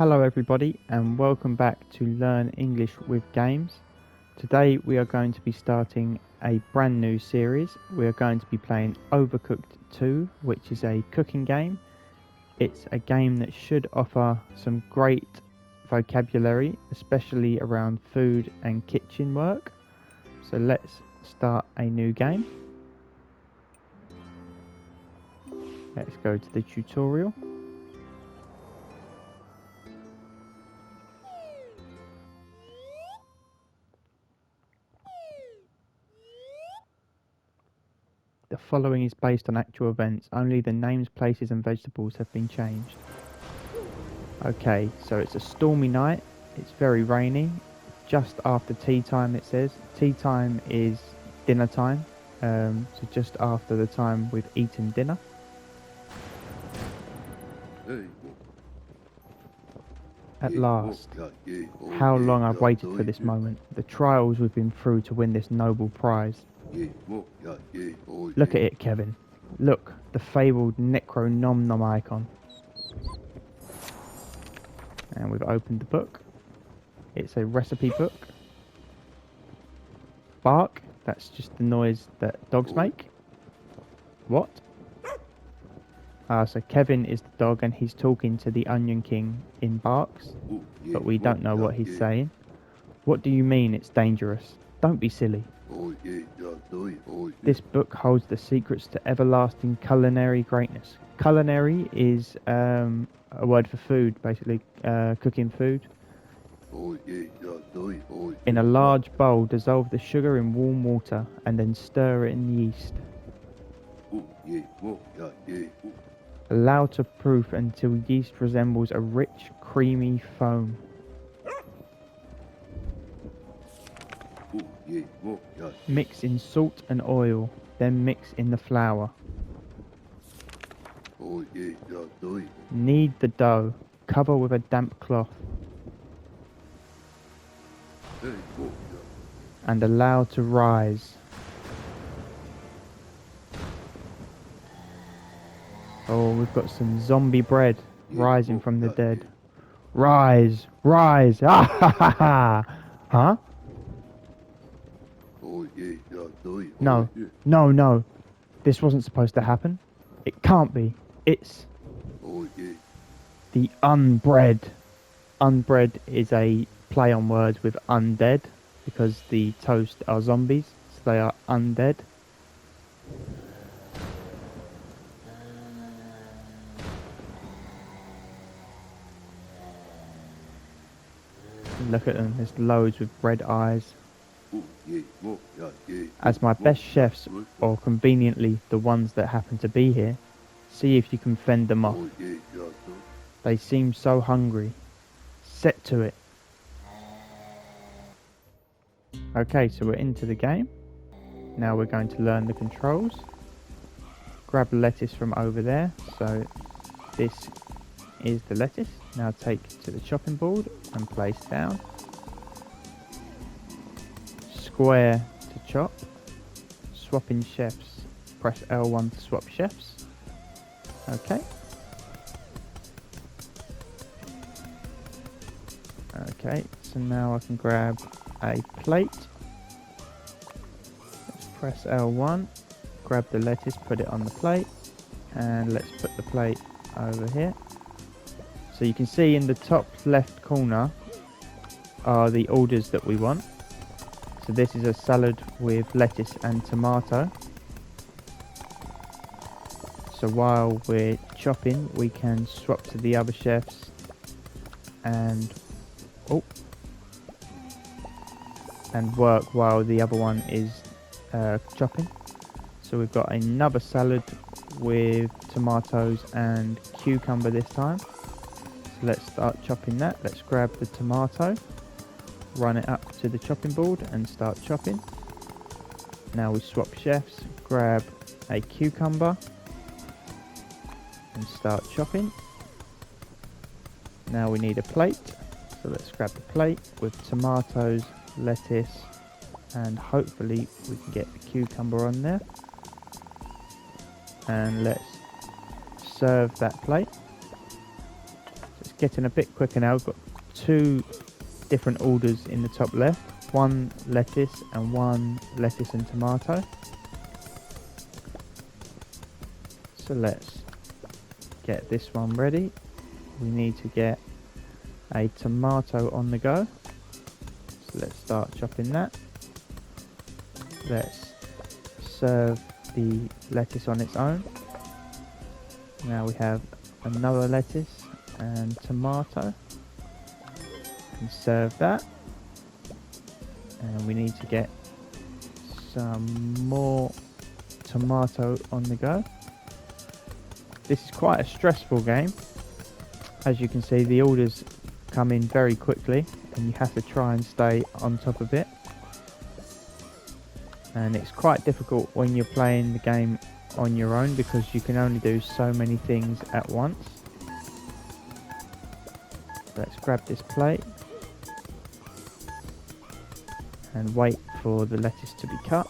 Hello everybody and welcome back to Learn English with Games. Today we are going to be starting a brand new series. We are going to be playing Overcooked 2, which is a cooking game. It's a game that should offer some great vocabulary, especially around food and kitchen work. So let's start a new game. Let's go to the tutorial. The following is based on actual events. Only the names, places and vegetables have been changed. Okay, so it's a stormy night. It's very rainy. Just after tea time, it says. Tea time is dinner time. So just after the time we've eaten dinner. At last. How long I've waited for this moment. The trials we've been through to win this noble prize. Look at it, Kevin. Look, the fabled Necro Nom Nom icon. And we've opened the book. It's a recipe book. Bark, that's just the noise that dogs make. What? So Kevin is the dog and he's talking to the Onion King in barks, but we don't know what he's saying. What do you mean it's dangerous? Don't be silly. This book holds the secrets to everlasting culinary greatness. Culinary is a word for food, basically, cooking food. In a large bowl, dissolve the sugar in warm water and then stir it in yeast. Allow to proof until yeast resembles a rich, creamy foam. Mix in salt and oil, then mix in the flour. Knead the dough, cover with a damp cloth, and allow to rise. Oh, we've got some zombie bread rising from the dead. Rise, rise, ah ha ha ha! Huh? No, no, no. This wasn't supposed to happen. It can't be. It's the Unbread. Unbread is a play on words with undead because the toast are zombies, so they are undead. Look at them, there's loads with red eyes. As my best chefs, or conveniently the ones that happen to be here, see if you can fend them off. They seem so hungry. Set to it. Okay, so we're into the game. Now we're going to learn the controls. Grab lettuce from over there. So this is the lettuce. Now take to the chopping board and place down. Square to chop. Swapping chefs. Press L1 to swap chefs. Okay. Okay, so now I can grab a plate. Let's press L1. Grab the lettuce, put it on the plate. And let's put the plate over here. So you can see in the top left corner are the orders that we want. So this is a salad with lettuce and tomato. So while we're chopping, we can swap to the other chefs and work while the other one is chopping. So we've got another salad with tomatoes and cucumber this time. So let's start chopping that. Let's grab the tomato, run it up to the chopping board and start chopping. Now we swap chefs, grab a cucumber and start chopping. Now we need a plate, so let's grab the plate with tomatoes, lettuce, and hopefully we can get the cucumber on there. And let's serve that plate. Just getting a bit quicker now. We've got 2 different orders in the top left. 1 lettuce and 1 lettuce and tomato. So let's get this one ready. We need to get a tomato on the go. So let's start chopping that. Let's serve the lettuce on its own. Now we have another lettuce and tomato. And serve that. And we need to get some more tomato on the go. This is quite a stressful game. As you can see, the orders come in very quickly and you have to try and stay on top of it. And it's quite difficult when you're playing the game on your own because you can only do so many things at once. Let's grab this plate and wait for the lettuce to be cut,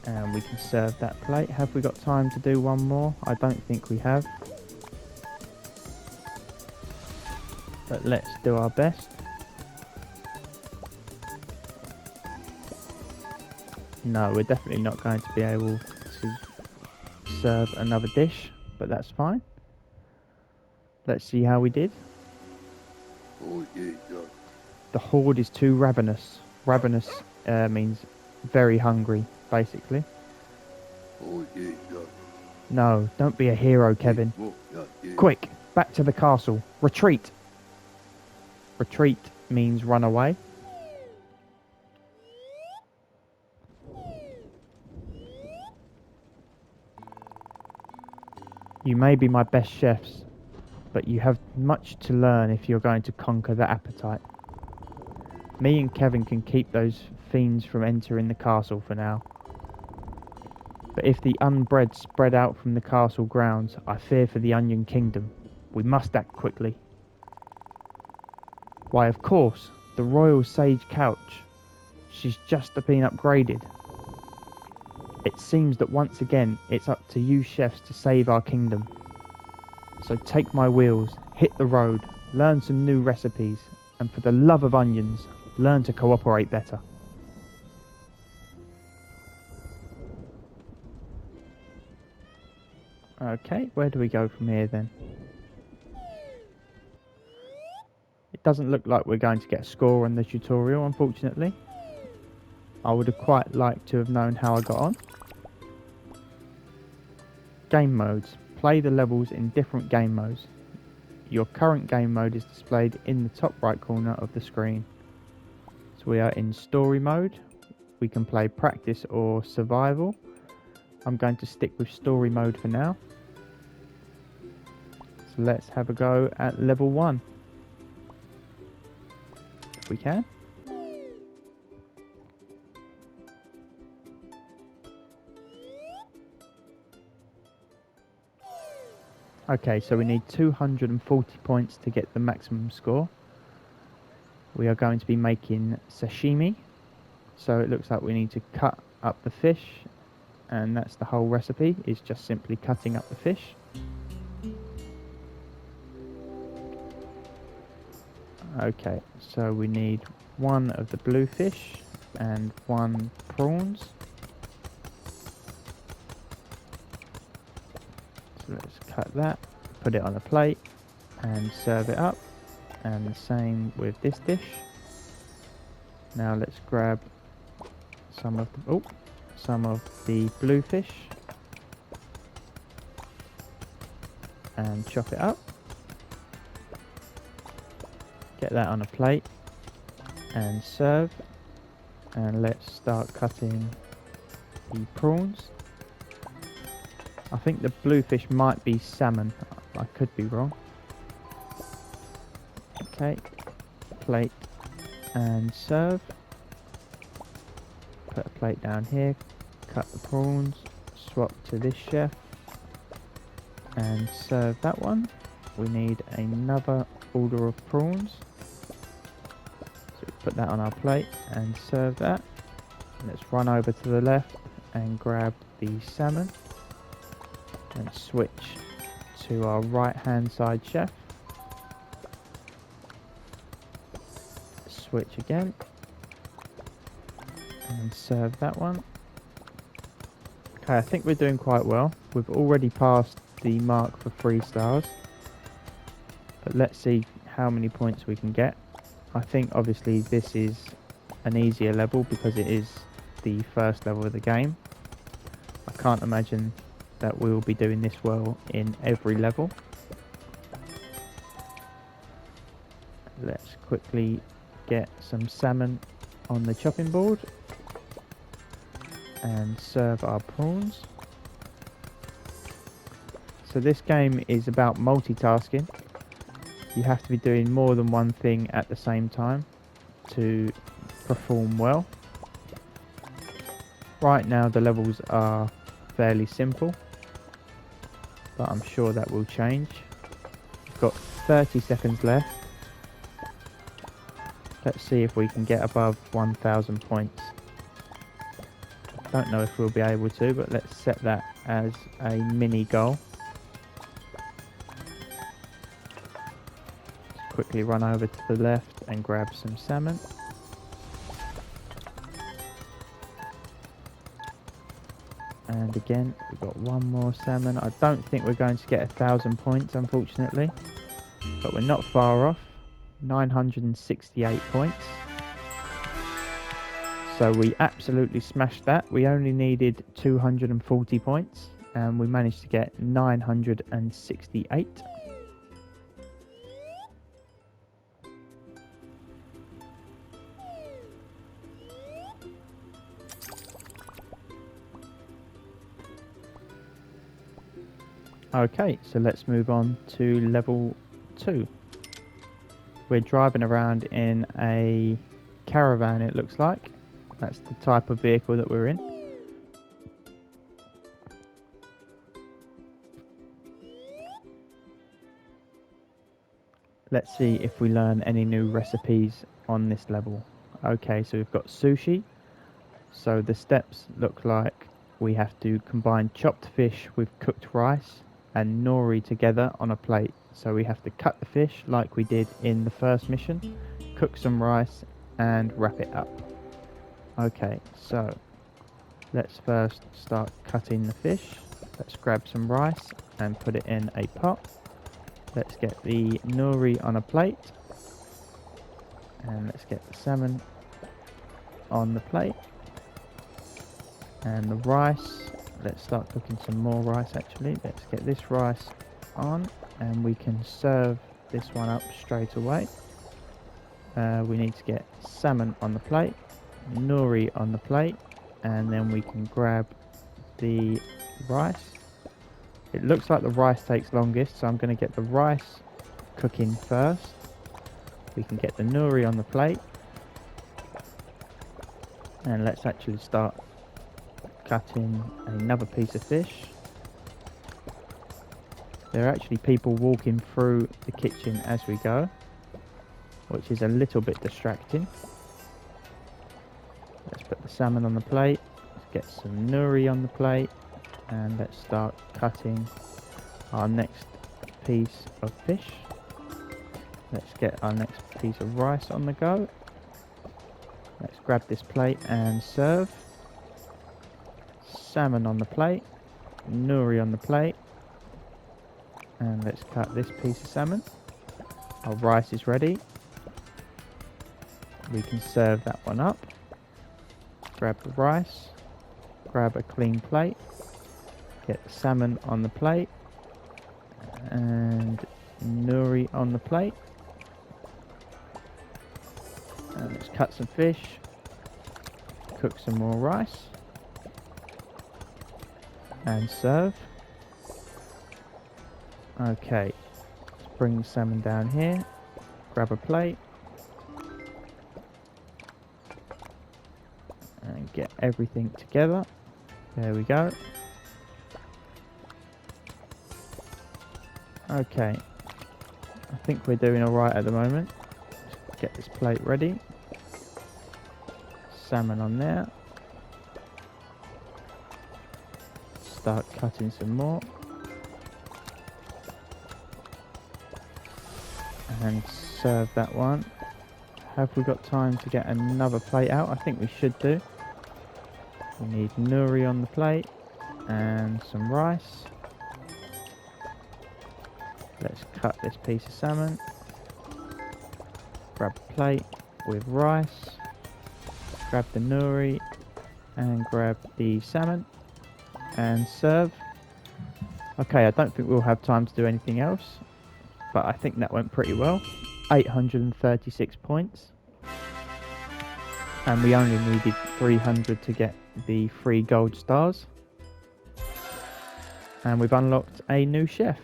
and we can serve that plate. Have we got time to do one more? I don't think we have, but let's do our best. No, we're definitely not going to be able to serve another dish, but that's fine. Let's see how we did. The horde is too ravenous. Ravenous means very hungry, basically. No, don't be a hero, Kevin. Quick, back to the castle. Retreat. Retreat means run away. You may be my best chefs, but you have much to learn if you're going to conquer the appetite. Me and Kevin can keep those fiends from entering the castle for now. But if the Unbread spread out from the castle grounds, I fear for the Onion Kingdom. We must act quickly. Why, of course, the Royal Sage Couch. She's just been upgraded. It seems that once again, it's up to you chefs to save our kingdom. So take my wheels, hit the road, learn some new recipes, and for the love of onions, learn to cooperate better. Okay, where do we go from here then? It doesn't look like we're going to get a score on the tutorial, unfortunately. I would have quite liked to have known how I got on. Game modes. Play the levels in different game modes. Your current game mode is displayed in the top right corner of the screen. So we are in story mode. We can play practice or survival. I'm going to stick with story mode for now. So let's have a go at level 1. If we can. Okay, so we need 240 points to get the maximum score. We are going to be making sashimi. So it looks like we need to cut up the fish, and that's the whole recipe, is just simply cutting up the fish. Okay, so we need 1 of the blue fish and 1 prawns. So let's cut that, put it on a plate and serve it up, and the same with this dish. Now let's grab some of the blue fish and chop it up. Get that on a plate and serve, and let's start cutting the prawns. I think the blue fish might be salmon, I could be wrong. Okay, plate and serve. Put a plate down here, cut the prawns, swap to this chef and serve that one. We need another order of prawns, so put that on our plate and serve that. Let's run over to the left and grab the salmon and switch to our right hand side chef. switch again and serve that one. Okay, I think we're doing quite well. We've already passed the mark for 3 stars, but let's see how many points we can get. I think obviously this is an easier level because it is the first level of the game. I can't imagine that we will be doing this well in every level. Let's quickly get some salmon on the chopping board and serve our prawns. So this game is about multitasking. You have to be doing more than one thing at the same time to perform well. Right now the levels are fairly simple, but I'm sure that will change. We've got 30 seconds left. Let's see if we can get above 1,000 points. Don't know if we'll be able to, but let's set that as a mini goal. Just quickly run over to the left and grab some salmon. And again, we've got one more salmon. I don't think we're going to get 1,000 points, unfortunately, but we're not far off. 968 points. So we absolutely smashed that. We only needed 240 points and we managed to get 968. Okay, so let's move on to level 2. We're driving around in a caravan, it looks like. That's the type of vehicle that we're in. Let's see if we learn any new recipes on this level. Okay, so we've got sushi. So the steps look like we have to combine chopped fish with cooked rice and nori together on a plate. So we have to cut the fish like we did in the first mission, cook some rice and wrap it up. Okay, so let's first start cutting the fish. Let's grab some rice and put it in a pot. Let's get the nori on a plate. And let's get the salmon on the plate. And the rice, let's start cooking some more rice actually. Let's get this rice on and we can serve this one up straight away. We need to get salmon on the plate, nori on the plate, and then we can grab the rice. It looks like the rice takes longest, so I'm going to get the rice cooking first. We can get the nori on the plate, and let's actually start cutting another piece of fish. There are actually people walking through the kitchen as we go, which is a little bit distracting. Let's put the salmon on the plate, let's get some nori on the plate, and let's start cutting our next piece of fish. Let's get our next piece of rice on the go. Let's grab this plate and serve. Salmon on the plate, nori on the plate, and let's cut this piece of salmon. Our rice is ready. We can serve that one up. Grab the rice, grab a clean plate, get the salmon on the plate, and nori on the plate. And let's cut some fish, cook some more rice, and serve. Okay, let's bring the salmon down here, grab a plate, and get everything together. There we go. Okay, I think we're doing alright at the moment. Let's get this plate ready. Salmon on there. Start cutting some more. And serve that one. Have we got time to get another plate out? I think we should do. We need nuri on the plate and some rice. Let's cut this piece of salmon. Grab a plate with rice. Grab the nuri and grab the salmon and serve. Okay, I don't think we'll have time to do anything else, but I think that went pretty well. 836 points. And we only needed 300 to get the 3 gold stars. And we've unlocked a new chef.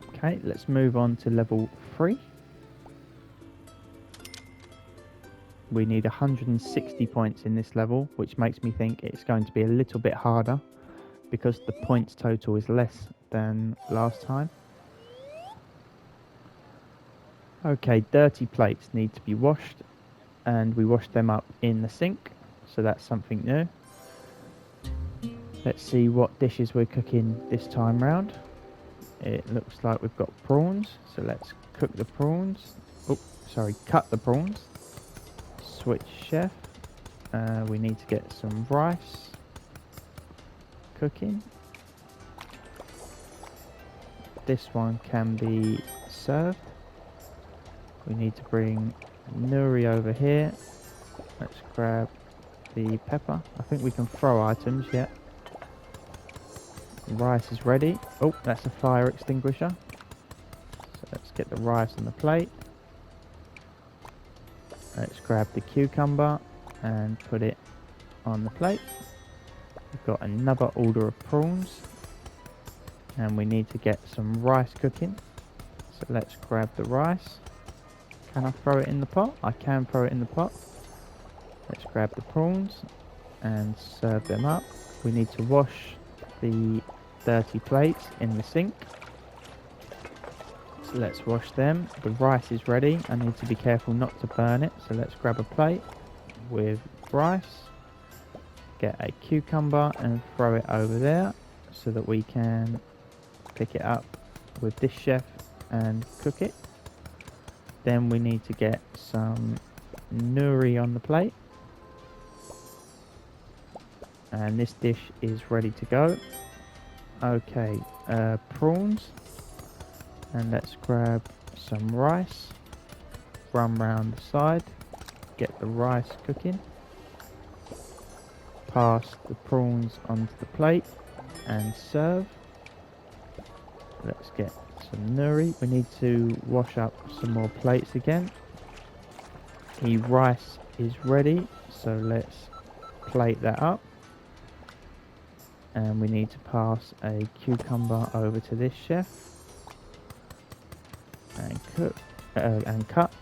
Okay, let's move on to level 3. We need 160 points in this level, which makes me think it's going to be a little bit harder because the points total is less than last time. Okay, dirty plates need to be washed, and we wash them up in the sink, so that's something new. Let's see what dishes we're cooking this time round. It looks like we've got prawns, so let's cook the prawns. Oh, sorry, cut the prawns. Switch chef. We need to get some rice cooking. This one can be served. We need to bring nuri over here. Let's grab the pepper. I think we can throw items yet. Rice is ready. Oh, that's a fire extinguisher. So let's get the rice on the plate. Let's grab the cucumber and put it on the plate. We've got another order of prawns. And we need to get some rice cooking. So let's grab the rice. Can I throw it in the pot? I can throw it in the pot. Let's grab the prawns and serve them up. We need to wash the dirty plates in the sink. So let's wash them. The rice is ready. I need to be careful not to burn it. So let's grab a plate with rice. Get a cucumber and throw it over there so that we can pick it up with this chef and cook it. Then we need to get some nuri on the plate. And this dish is ready to go. Okay, prawns. And let's grab some rice. Run round the side. Get the rice cooking. Pass the prawns onto the plate and serve. Let's get some nuri. We need to wash up some more plates again. The rice is ready, so let's plate that up. And we need to pass a cucumber over to this chef and cook and cut.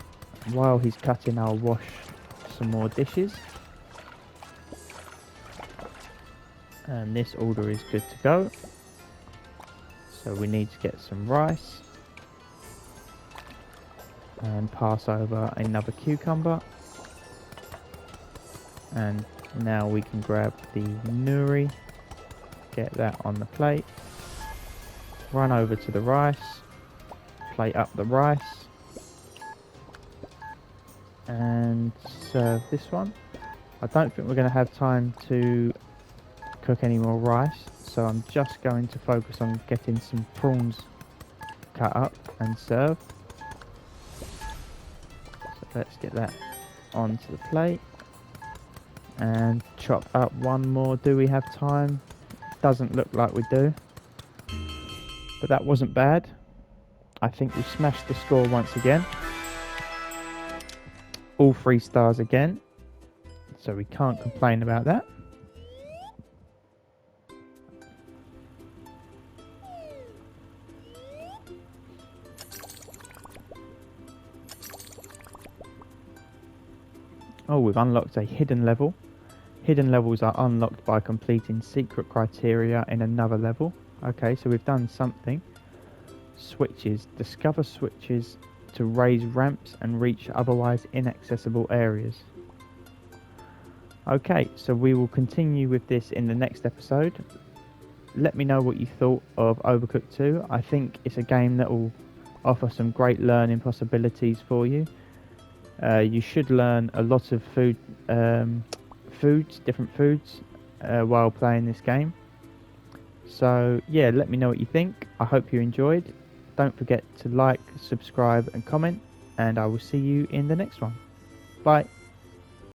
While he's cutting, I'll wash some more dishes. And this order is good to go. So we need to get some rice and pass over another cucumber. And now we can grab the nuri. Get that on the plate. Run over to the rice. Plate up the rice. And serve this one. I don't think we're going to have time to cook any more rice, so I'm just going to focus on getting some prawns cut up and served. So let's get that onto the plate and chop up one more. Do we have time? Doesn't look like we do, but that wasn't bad. I think we smashed the score once again. All 3 stars again, so we can't complain about that. Oh, we've unlocked a hidden level. Hidden levels are unlocked by completing secret criteria in another level. Okay, so we've done something. Switches. Discover switches to raise ramps and reach otherwise inaccessible areas. Okay, so we will continue with this in the next episode. Let me know what you thought of Overcooked 2. I think it's a game that will offer some great learning possibilities for you. You should learn a lot of different foods, while playing this game. So yeah, let me know what you think. I hope you enjoyed. Don't forget to like, subscribe and comment, and I will see you in the next one. Bye.